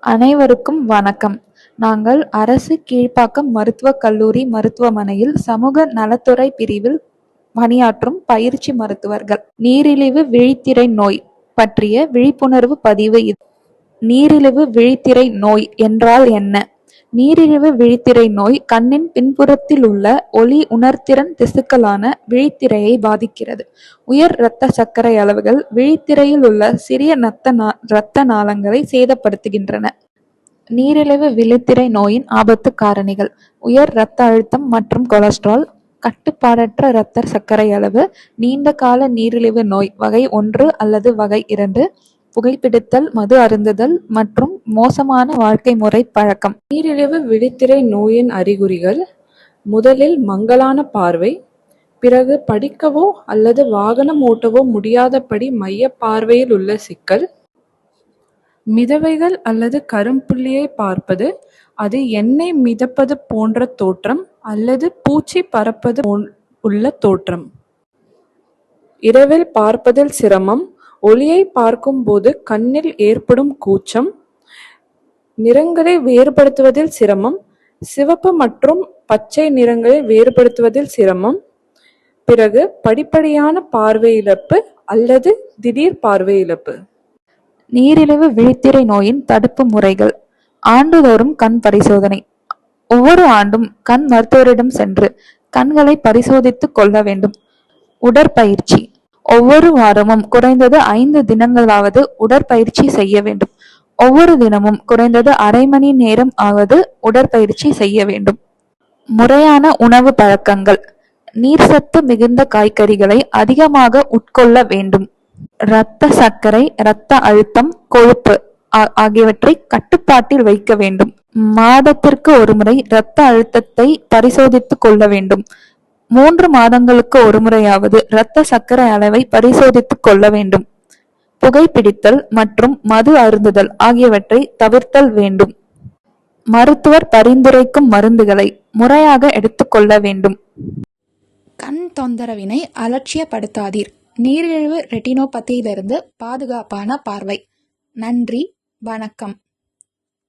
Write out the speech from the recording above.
அனைவருக்கும் வணக்கம். நாங்கள் அரசு கீழ்ப்பாக்கம் மருத்துவக் கல்லூரி மருத்துவமனையில் சமூக நலத்துறை பிரிவில் பணியாற்றும் பயிற்சி மருத்துவர்கள். நீரிழிவு விழித்திரை நோய் பற்றிய விழிப்புணர்வு பதிவு இது. நீரிழிவு விழித்திரை நோய் என்றால் என்ன? நீரிழிவு விழித்திரை நோய் கண்ணின் பின்புறத்தில் உள்ள ஒளி உணர்திறன் திசுக்களான விழித்திரையை பாதிக்கிறது. உயர் இரத்த சர்க்கரை அளவுகள் விழித்திரையில் உள்ள சிறிய இரத்த நாளங்களை சேதப்படுத்துகின்றன. நீரிழிவு விழித்திரை நோயின் ஆபத்து காரணிகள்: உயர் இரத்த அழுத்தம் மற்றும் கொலஸ்ட்ரால், கட்டுப்பாடற்ற இரத்த சர்க்கரை அளவு, நீண்ட கால நீரிழிவு நோய் வகை 1 அல்லது வகை 2, புகைப்பிடித்தல், மது அருந்துதல் மற்றும் மோசமான வாழ்க்கை முறை பழக்கம். நீரிழிவு விழித்திரை நோயின் அறிகுறிகள்: முதலில் மங்கலான பார்வை, பிறகு படிக்கவோ அல்லது வாகனம் ஓட்டவோ முடியாதபடி மைய பார்வையில் உள்ள சிக்கல், மிதவைகள் அல்லது கரும்புள்ளியை பார்ப்பது, அது எண்ணெய் மிதப்பது போன்ற தோற்றம் அல்லது பூச்சி பறப்பது உள்ள தோற்றம், இரவில் பார்ப்பதில் சிரமம், ஒளியை பார்க்கும் போது கண்ணில் ஏற்படும் கூச்சம், நிறங்களை வேறுபடுத்துவதில் சிரமம், சிவப்பு மற்றும் பச்சை நிறங்களை வேறுபடுத்துவதில் சிரமம், பிறகு படிப்படியான பார்வை இழப்பு அல்லது திடீர் பார்வை இழப்பு. நீரிழிவு விழித்திரை நோயின் தடுப்பு முறைகள்: ஆண்டுதோறும் கண் பரிசோதனை. ஒவ்வொரு ஆண்டும் கண் மருத்துவரிடம் சென்று கண்களை பரிசோதித்துக் கொள்ள வேண்டும். உடற்பயிற்சி: ஒவ்வொரு வாரமும் குறைந்தது 5 தினங்களாவது உடற்பயிற்சி செய்ய வேண்டும். ஒவ்வொரு தினமும் குறைந்தது அரை மணி நேரம் ஆவது உடற்பயிற்சி செய்ய வேண்டும். முறையான உணவு பழக்கங்கள்: நீர்சத்து மிகுந்த காய்கறிகளை அதிகமாக உட்கொள்ள வேண்டும். இரத்த சர்க்கரை, இரத்த அழுத்தம், கொழுப்பு ஆகியவற்றை கட்டுப்பாட்டில் வைக்க வேண்டும். மாதத்திற்கு ஒருமுறை இரத்த அழுத்தத்தை பரிசோதித்துக் கொள்ள வேண்டும். 3 மாதங்களுக்கு ஒருமுறையாவது இரத்த சர்க்கரை அளவை பரிசோதித்துக் கொள்ள வேண்டும். புகைப்பிடித்தல் மற்றும் மது அருந்துதல் ஆகியவற்றை தவிர்த்தல் வேண்டும். மருத்துவர் பரிந்துரைக்கும் மருந்துகளை முறையாக எடுத்துக்கொள்ள வேண்டும். கண் தொந்தரவினை அலட்சியப்படுத்தாதீர். நீரிழிவு ரெட்டினோபதியிலிருந்து பாதுகாப்பான பார்வை. நன்றி, வணக்கம்.